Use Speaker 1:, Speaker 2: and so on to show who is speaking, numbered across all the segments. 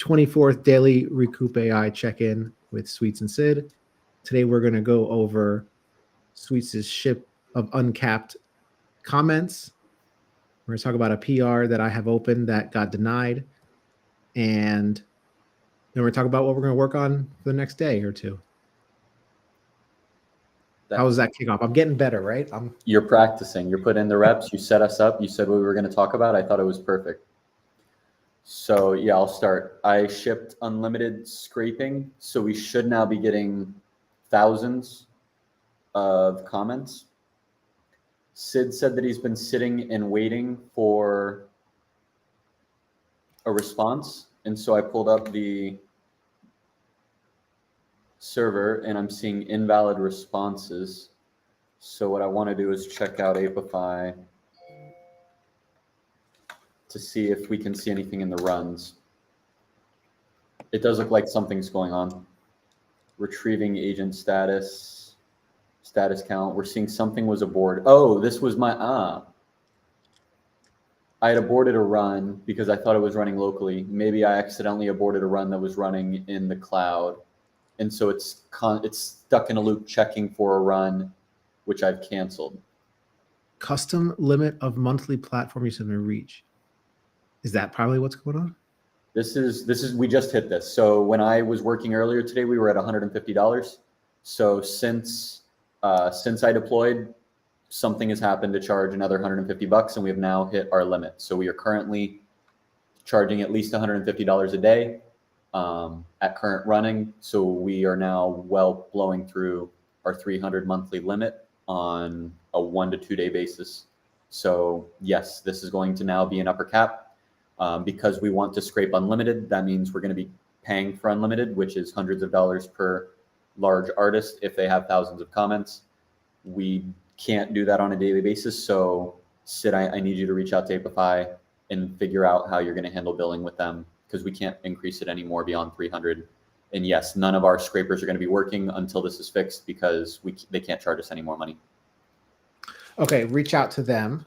Speaker 1: 24th daily Recoup AI check-in with Sweets and Sid. Today we're going to go over Sweets' ship of uncapped comments. We're going to talk about a PR that I have opened that got denied. And then we're going to talk about what we're going to work on for the next day or two. How was that kickoff? I'm getting better, right?
Speaker 2: You're practicing. You're putting in the reps. You set us up. You said what we were going to talk about. I thought it was perfect. So yeah, I'll start. I shipped unlimited scraping. So we should now be getting thousands of comments. Sid said that he's been sitting and waiting for a response. And so I pulled up the server and I'm seeing invalid responses. So what I want to do is check out Apify to see if we can see anything in the runs. It does look like something's going on. Retrieving agent status count. We're seeing something was aborted. Oh, this was my, I had aborted a run because I thought it was running locally. Maybe I accidentally aborted a run that was running in the cloud. And so it's stuck in a loop checking for a run, which I've canceled.
Speaker 1: Custom limit of monthly platform use and reach. Is that probably what's going on?
Speaker 2: This is we just hit this. So when I was working earlier today, we were at $150. So since I deployed, something has happened to charge another $150, and we have now hit our limit. So we are currently charging at least $150 a day at current running. So we are now well blowing through our 300 monthly limit on a 1 to 2 day basis. So yes, this is going to now be an upper cap. Because we want to scrape unlimited, that means we're going to be paying for unlimited, which is hundreds of dollars per large artist if they have thousands of comments. We can't do that on a daily basis. So Sid, I need you to reach out to Apify and figure out how you're going to handle billing with them, because we can't increase it anymore beyond 300. And yes, none of our scrapers are going to be working until this is fixed, because they can't charge us any more money.
Speaker 1: Okay, reach out to them.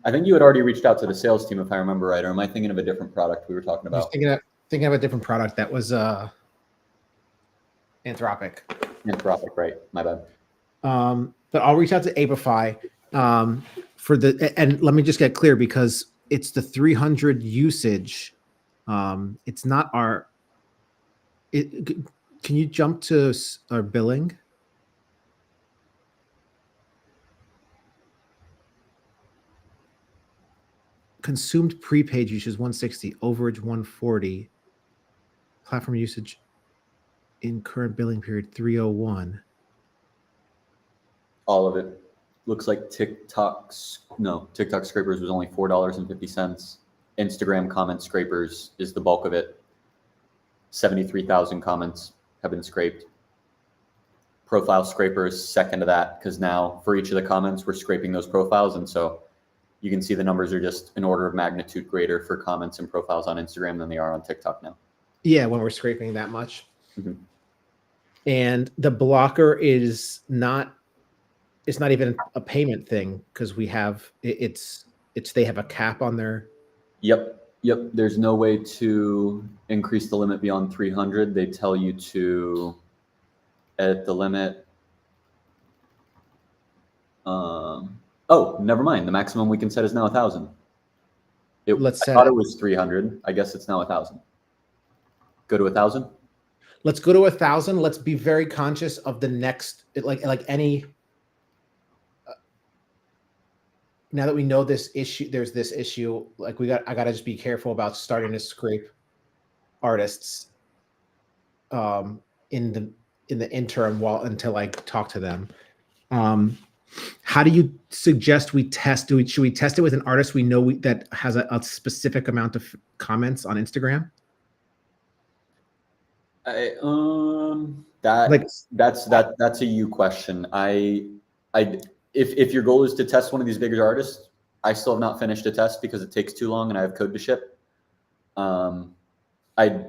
Speaker 2: I think you had already reached out to the sales team, if I remember right, or am I thinking of a different product we were talking about?
Speaker 1: Thinking of a different product that was Anthropic.
Speaker 2: Anthropic, right? My bad.
Speaker 1: But I'll reach out to Apify for and let me just get clear, because it's the 300 usage. It's not our. Can you jump to our billing? Consumed prepaid usage 160, overage 140, platform usage in current billing period 301.
Speaker 2: All of it. Looks like TikTok scrapers was only $4.50. Instagram comment scrapers is the bulk of it. 73,000 comments have been scraped. Profile scrapers second to that, because now for each of the comments we're scraping those profiles, and so you can see the numbers are just an order of magnitude greater for comments and profiles on Instagram than they are on TikTok now.
Speaker 1: Yeah, when we're scraping that much. Mm-hmm. And the blocker is not, it's not even a payment thing, because we have, they have a cap on their.
Speaker 2: Yep. There's no way to increase the limit beyond 300. They tell you to edit the limit. Oh, never mind. The maximum we can set is now 1,000. I thought it was 300. I guess it's now 1,000. Go to 1,000.
Speaker 1: Let's go to 1,000. Let's be very conscious of the next, like any. Now that we know this issue, there's this issue. Like I gotta just be careful about starting to scrape artists in the interim until I talk to them. How do you suggest we test? Should we test it with an artist we know that has a specific amount of comments on Instagram?
Speaker 2: That's a you question. If your goal is to test one of these bigger artists, I still have not finished a test because it takes too long and I have code to ship. I don't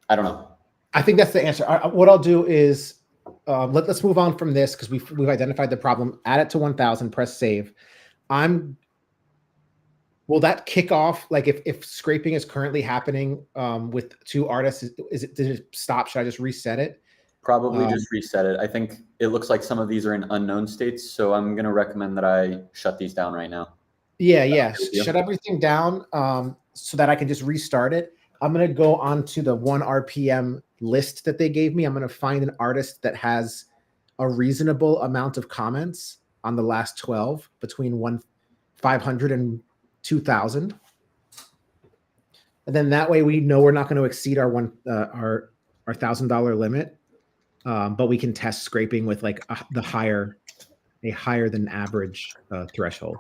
Speaker 2: know.
Speaker 1: I think that's the answer. What I'll do is let's move on from this, because we've identified the problem. Add it to 1,000. Press save. I'm Will that kick off? Like if scraping is currently happening with two artists, did it stop? Should I just reset it?
Speaker 2: Probably just reset it. I think it looks like some of these are in unknown states, so I'm going to recommend that I shut these down right now.
Speaker 1: Yeah. Shut everything down so that I can just restart it. I'm going to go onto the 1 RPM list that they gave me. I'm going to find an artist that has a reasonable amount of comments on the last 12 between 500 and 2,000. And then that way we know we're not going to exceed our $1,000 limit. But we can test scraping with like a higher than average threshold.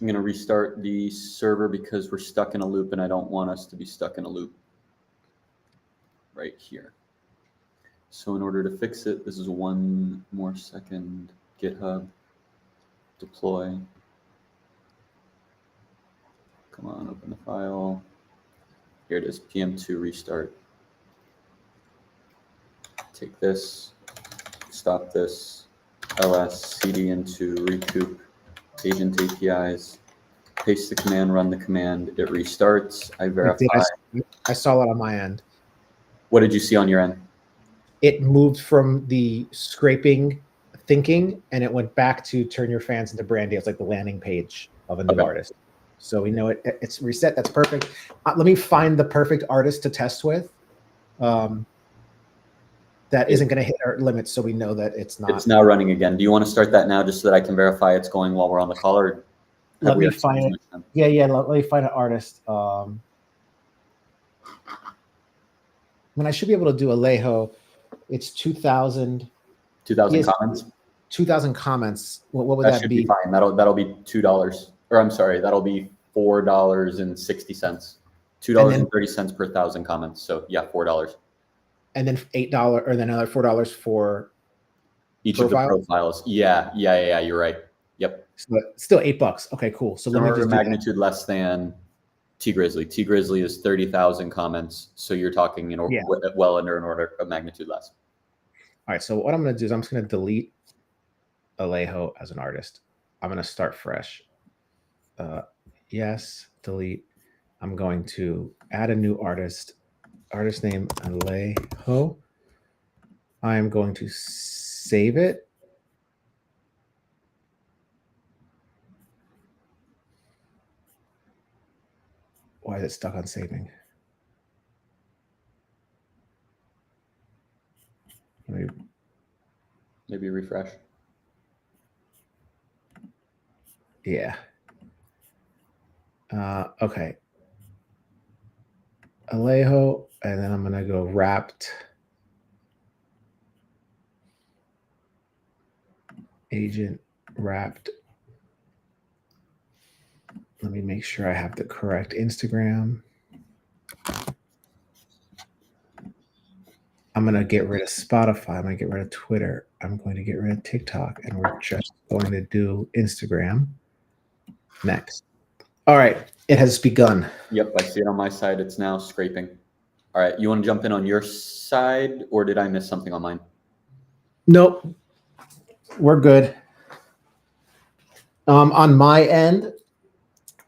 Speaker 2: I'm going to restart the server because we're stuck in a loop and I don't want us to be stuck in a loop right here. So in order to fix it, this is 1 more second, GitHub, deploy. Come on, open the file. Here it is, PM2 restart. Take this, stop this, ls cd into recoup agent APIs, paste the command, run the command, it restarts. I verify.
Speaker 1: I saw it on my end.
Speaker 2: What did you see on your end?
Speaker 1: It moved from the scraping thinking and it went back to turn your fans into brand deals, like the landing page of a new artist. So we know it's reset. That's perfect. Let me find the perfect artist to test with. That isn't going to hit our limits, so we know that it's not.
Speaker 2: It's now running again. Do you want to start that now just so that I can verify it's going while we're on the call? Or
Speaker 1: let me find it. Yeah. Let me find an artist. And I should be able to do Alejo. It's 2,000.
Speaker 2: 2,000 comments.
Speaker 1: 2,000 comments. What would that be?
Speaker 2: Fine. That'll be $2. Or I'm sorry, that'll be $4.60. $2.30 per 1,000 comments. So yeah, $4.
Speaker 1: And then $8 or then another $4 for
Speaker 2: each of the profiles. Yeah, you're right. Yep.
Speaker 1: So still $8. Okay, cool. So let me just
Speaker 2: magnitude less than T Grizzly. T Grizzly is 30,000 comments. So you're talking well under an order of magnitude less.
Speaker 1: All right. So what I'm going to do is I'm just going to delete Alejo as an artist. I'm going to start fresh. Yes, delete. I'm going to add a new artist. Artist name Alejo. I'm going to save it. Why is it stuck on saving?
Speaker 2: Maybe refresh.
Speaker 1: Yeah. Okay. Alejo, and then I'm going to go wrapped agent wrapped. Let me make sure I have the correct Instagram. I'm going to get rid of Spotify. I'm going to get rid of Twitter. I'm going to get rid of TikTok, and we're just going to do Instagram next. All right. It has begun.
Speaker 2: Yep, I see it on my side. It's now scraping. All right, you want to jump in on your side, or did I miss something on mine?
Speaker 1: Nope, we're good. On my end,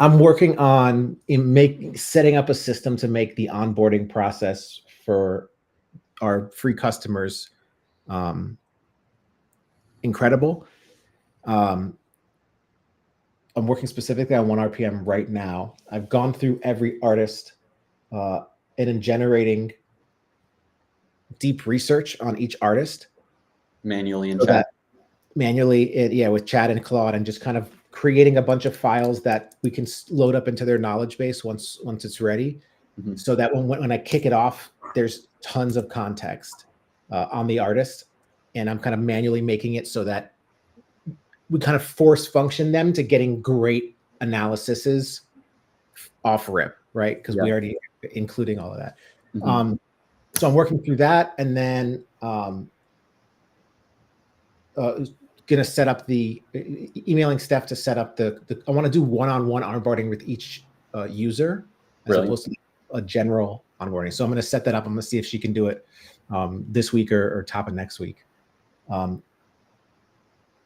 Speaker 1: I'm working on setting up a system to make the onboarding process for our free customers incredible. I'm working specifically on 1 RPM right now. I've gone through every artist and in generating deep research on each artist.
Speaker 2: Manually in chat.
Speaker 1: Manually, with chat and Claude, and just kind of creating a bunch of files that we can load up into their knowledge base once it's ready. Mm-hmm. So that when I kick it off, there's tons of context on the artist. And I'm kind of manually making it so that we kind of force function them to getting great analyses off rip, right? Because we already including all of that. Mm-hmm. So I'm working through that, and then gonna set up the emailing Steph to set up the I want to do one-on-one onboarding with each user as opposed to a general onboarding. So I'm going to set that up. I'm going to see if she can do it this week or top of next week.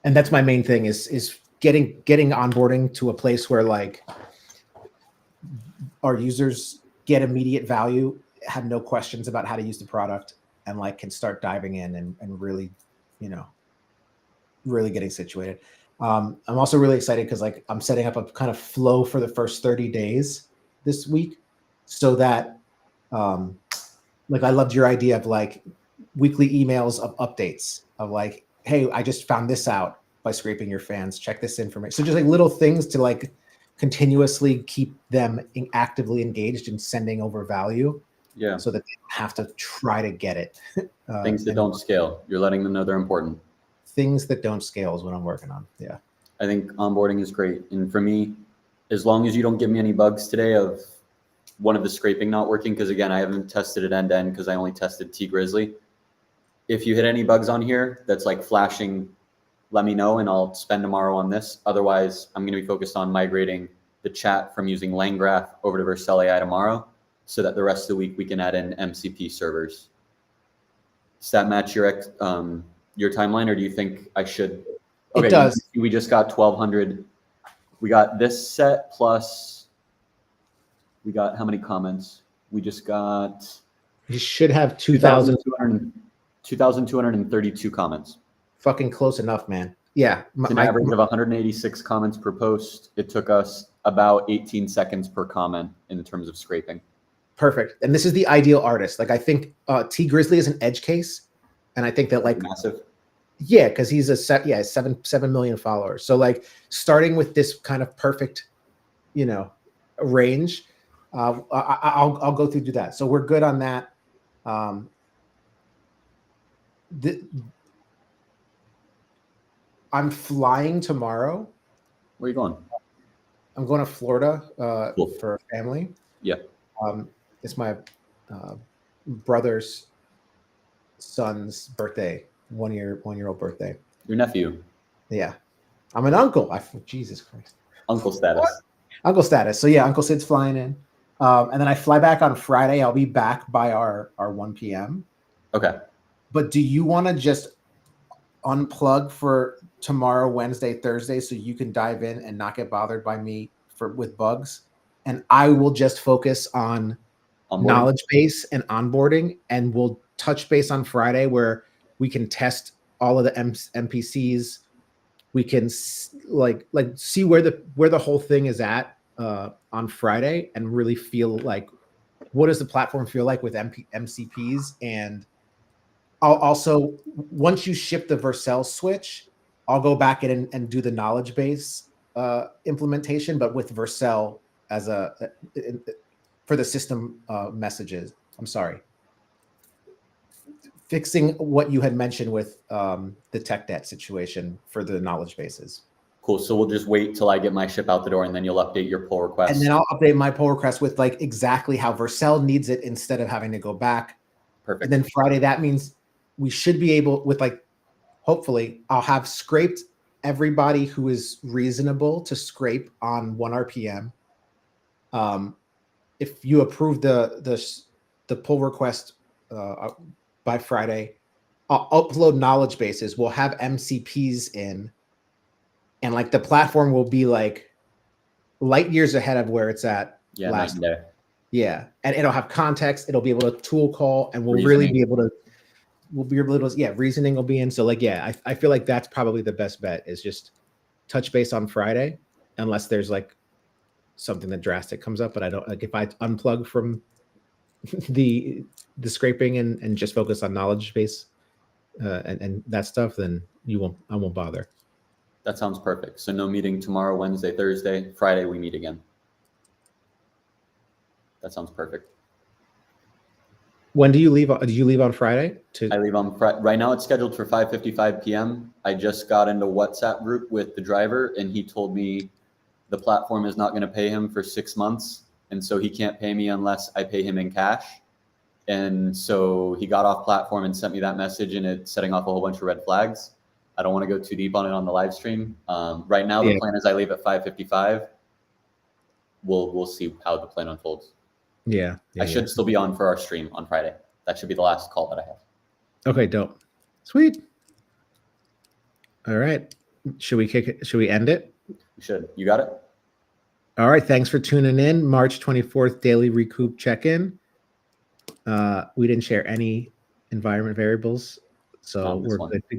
Speaker 1: and that's my main thing is getting onboarding to a place where like our users get immediate value, have no questions about how to use the product, and like can start diving in and really, really getting situated. I'm also really excited because like I'm setting up a kind of flow for the first 30 days this week, so that like I loved your idea of like weekly emails of updates of like, hey, I just found this out by scraping your fans. Check this information. So just like little things to like continuously keep them actively engaged and sending over value.
Speaker 2: Yeah.
Speaker 1: So that they don't have to try to get it.
Speaker 2: Things that don't scale. You're letting them know they're important.
Speaker 1: Things that don't scale is what I'm working on. Yeah.
Speaker 2: I think onboarding is great. And for me, as long as you don't give me any bugs today of one of the scraping not working, because again, I haven't tested it end to end because I only tested T Grizzly. If you hit any bugs on here that's like flashing, let me know and I'll spend tomorrow on this. Otherwise, I'm going to be focused on migrating the chat from using LangGraph over to Vercel AI tomorrow, so that the rest of the week we can add in MCP servers. Does that match your timeline, or do you think I should? Okay,
Speaker 1: it does.
Speaker 2: We just got 1,200. We got this set plus. We got how many comments? We just got.
Speaker 1: You should have
Speaker 2: 2,232 comments.
Speaker 1: Fucking close enough, man. Yeah.
Speaker 2: It's an average of 186 comments per post. It took us about 18 seconds per comment in terms of scraping.
Speaker 1: Perfect. And this is the ideal artist. Like I think T Grizzly is an edge case. And I think that like
Speaker 2: massive.
Speaker 1: Yeah, because he's seven million followers. So like starting with this kind of perfect, range, I'll go through to that. So we're good on that. I'm flying tomorrow.
Speaker 2: Where are you going?
Speaker 1: I'm going to Florida
Speaker 2: Cool.
Speaker 1: for family.
Speaker 2: Yeah.
Speaker 1: It's my brother's son's birthday, one-year-old birthday.
Speaker 2: Your nephew.
Speaker 1: Yeah. I'm an uncle. Jesus Christ.
Speaker 2: Uncle status.
Speaker 1: What? Uncle status. So yeah, Uncle Sid's flying in. And then I fly back on Friday. I'll be back by our 1 p.m.
Speaker 2: Okay.
Speaker 1: But do you want to just unplug for tomorrow, Wednesday, Thursday, so you can dive in and not get bothered by me with bugs? And I will just focus on knowledge base and onboarding, and we'll touch base on Friday where we can test all of the MPCs. We can like see where the whole thing is at on Friday, and really feel like what does the platform feel like with MCPs. And I'll also, once you ship the Vercel switch, I'll go back in and do the knowledge base implementation, but with Vercel as for the system messages. I'm sorry. Fixing what you had mentioned with the tech debt situation for the knowledge bases.
Speaker 2: Cool. So we'll just wait till I get my ship out the door, and then you'll update your pull request.
Speaker 1: And then I'll update my pull request with like exactly how Vercel needs it instead of having to go back.
Speaker 2: Perfect.
Speaker 1: And then Friday, that means we should be able with like, hopefully I'll have scraped everybody who is reasonable to scrape on 1 RPM. If you approve the pull request by Friday, I'll upload knowledge bases. We'll have MCPs in, and like the platform will be like light years ahead of where it's at.
Speaker 2: Yeah, nice and day.
Speaker 1: Yeah, and it'll have context. It'll be able to tool call, and we'll really be able to. We'll be able to. Yeah, reasoning will be in. So like, yeah, I feel like that's probably the best bet is just touch base on Friday, unless there's like something that drastic comes up. But I don't like if I unplug from the scraping and just focus on knowledge base and that stuff, then I won't bother.
Speaker 2: That sounds perfect. So no meeting tomorrow, Wednesday, Thursday, Friday we meet again. That sounds perfect.
Speaker 1: When do you leave? Do you leave on Friday?
Speaker 2: I leave on Friday. Right now it's scheduled for 5:55 p.m. I just got into WhatsApp group with the driver, and he told me the platform is not going to pay him for 6 months. And so he can't pay me unless I pay him in cash. And so he got off platform and sent me that message, and it's setting off a whole bunch of red flags. I don't want to go too deep on it on the live stream. Right now, the plan is I leave at 5:55. We'll see how the plan unfolds.
Speaker 1: Yeah.
Speaker 2: I should still be on for our stream on Friday. That should be the last call that I have.
Speaker 1: Okay, dope. Sweet. All right. Should we end it?
Speaker 2: You should. You got it?
Speaker 1: All right. Thanks for tuning in. March 24th daily recoup check-in. We didn't share any environment variables, so
Speaker 2: On this
Speaker 1: we're
Speaker 2: one.
Speaker 1: good to